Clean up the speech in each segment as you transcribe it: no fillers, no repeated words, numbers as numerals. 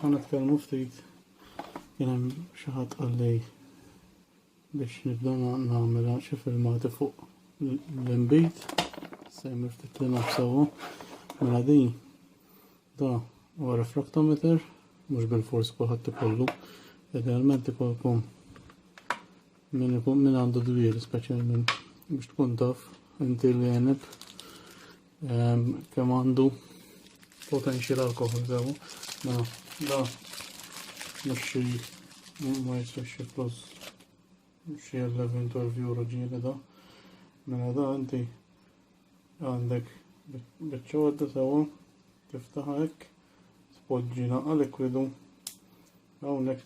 ħanitkellmu ftit kien hemm xi ħadd qal li biex nibdew nagħmilha xi filmati fuq l-inbit se jmur ftit li nafsew mela din da huwa refractometer mhux bil-fors kulħadd ikollu, idealment ikolkom min għandu dwiel speċjalment biex tkun taf inti li għenib kemm għandu potential alkohol sew. Da mhux xi ma jiswix xi flus xi 11-12 euro ġieli da. Mela da inti għandek biċċodda sewa tiftaħha hekk tpoġġi naqqa likwidu hawnhekk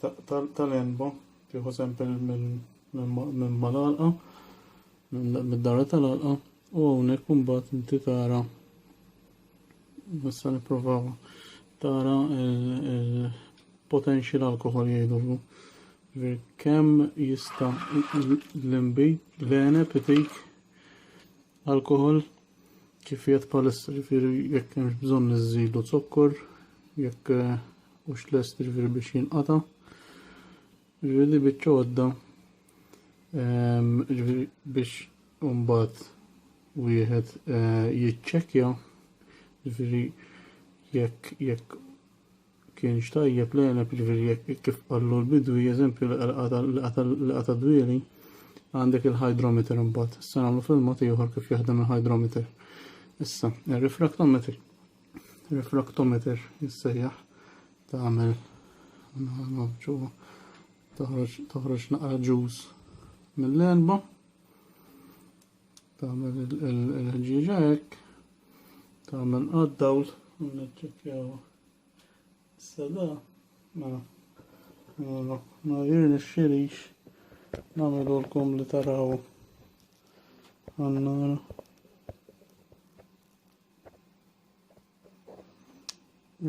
tal-enba tieħu sempel minn mal-għalqa mid-darra tal-għalqa u hawnhekk imbagħad inti tara issa nipprovaw tara il-potential alkohol jgħidullu. Kemm jista' l-inbit l-għeneb itik alkohol kif jgħid bħalissa, ġifieri jekk hemmx bżonn iżżidu zokkor, jekk hux lest ġifieri biex jinqata'. Ġifieri biċ-ċodda ġifieri biex imbagħad wieħed jiċċekkja ġifieri jekk kienx tajjeb l-għeneb ġifieri jekk kif qallu l-bidwi eżempju l-qata dwieli għandek il-hydrometer imbagħad. Issa nagħmlu filmat ieħor kif jaħdem il-hydrometer. Issa ir-refractometer jissejjaħ tagħmel toħroġ naqra ġuż mill-għenba tagħmel il-ħġieġa hekk tagħmel għad-dawl u niċċekkjaw. Issa da ma jirnexxilix nagħmelulkom li taraw għan-nar.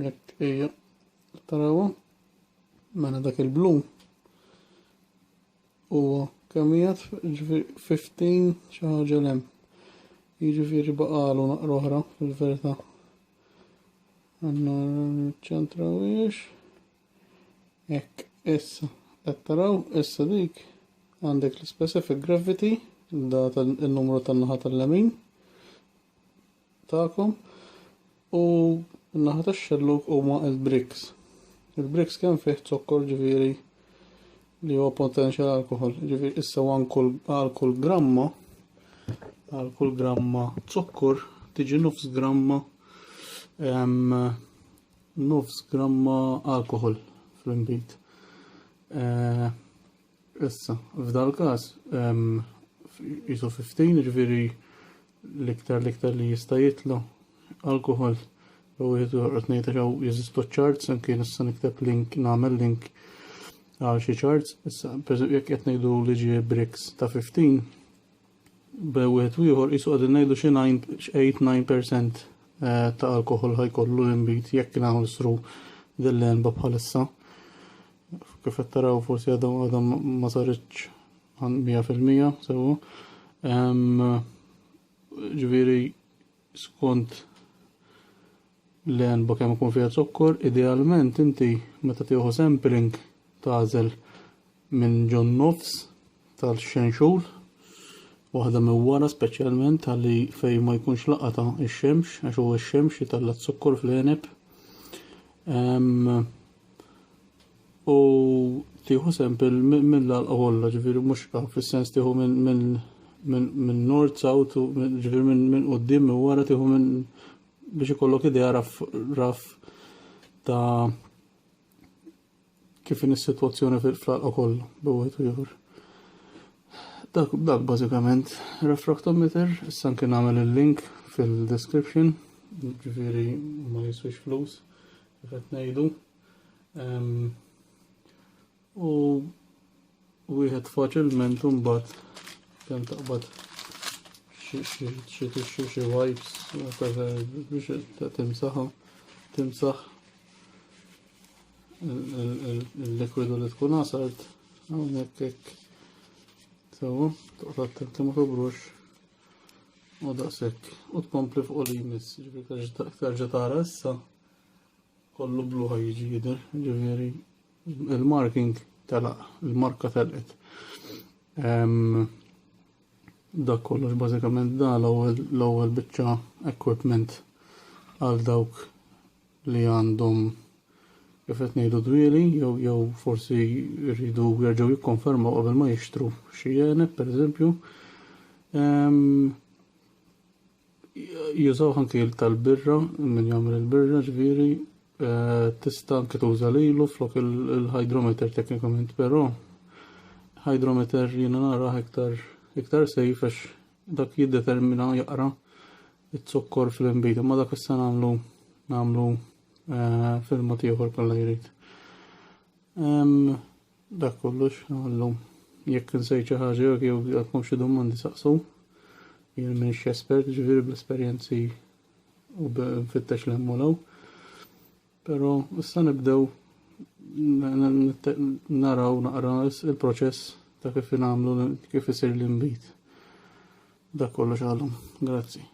Jekk hija taraw mela dak il-blu huwa kemm jgħid ġifieri 15 xi ħaġa lem. Jiġifieri baqalu naqra oħra fil-verità. Għandna niċċentrawiex hekk issa qed taraw issa dik għandek l-specific gravity data il-numru tan-naħa tal-lemin tagħkom u n-naħa tax-xelluk huma l-bricks. Il-bricks kemm fih zokkor ġifieri li huwa potential alcohol. Ġifieri issa għal kull gramma zokkor tiġi nofs gramma alkohol fl-inbit. Issa f'dal każ jisu 15 ġifieri l-iktar li jista' jitlu alkohol u wieħed joqgħod ngħid għax jeżistu charts anke issa nikteb link nagħmel link għal xi charts. Issa jekk qed ngħidu li ġie bricks ta' 15 b'wieħed ieħor qisu qegħdin ngħidu xi 8-9% ta' alkohol ħajkollu l-inbit jekk nagħmlu sru dell-għenba bħalissa. Kif qed taraw forsi għadha ma saritx 100% sew. Ġifieri skont l-għenba kemm ikun fiha zokkor, idealment inti meta tieħu sampling tagħżel minn ġon nofs tal-xenxul waħda minn wara speċjalment għalli fejn ma jkunx laqata x-xemx għax huwa x-xemx jitalla zokkor fl-għeneb. U tieħu sample mill-għalqa kollha ġifieri mhux fis-sens tieħu minn nord south u ġifieri minn quddiem minn wara tieħu minn biex ikollok idea raf ta' kif in is-sitwazzjoni fl-għalqa kollha b'wieħed ieħor. Dak bażikament refractometer, issa anke nagħmel il-link fil-description, ġifieri ma jiswix flus kif qed ngħidu. U wieħed faċilment imbagħad kemm taqbad xi wipes biex timsaħ il-likwidu li tkun għasart hawnhekk hekk. Sewa, toqgħod attent li ma tobrux u daqshekk u tkompli fuq li jmiss, ġifieri terġa' tara issa kollu blu ħajġi jidher, ġifieri il-marking telaq, il-marka telqet. Dak kollox bażikament da l-ewwel biċċa equipment għal dawk li għandhom kif qed ngħidu dwieli jew forsi jridu jerġgħu jikkonfermaw qabel ma jixtru xi jeneb pereżempju. Jużaw anke tal-birra min jagħmel il-birra ġifieri tista' anke tuża lilu flok il-hydrometer teknikament, però hydrometer jiena nara iktar sejf għax dak jiddetermina jaqra it-sukkor fl-imbit, ma dak issa nagħmlu fil-mod ieħor kollha jrid. Dak kollox għallu jekk insejt xi ħaġa jew għandkom xi domandi saqsu. Jien m'iniex espert, ġifieri bl-esperjenzi u nfittex l-emmolaw. Però issa nibdew naraw naqra il-proċess ta' kif nagħmlu kif isir l-imbit. Dak kollox għalhom. Grazzi.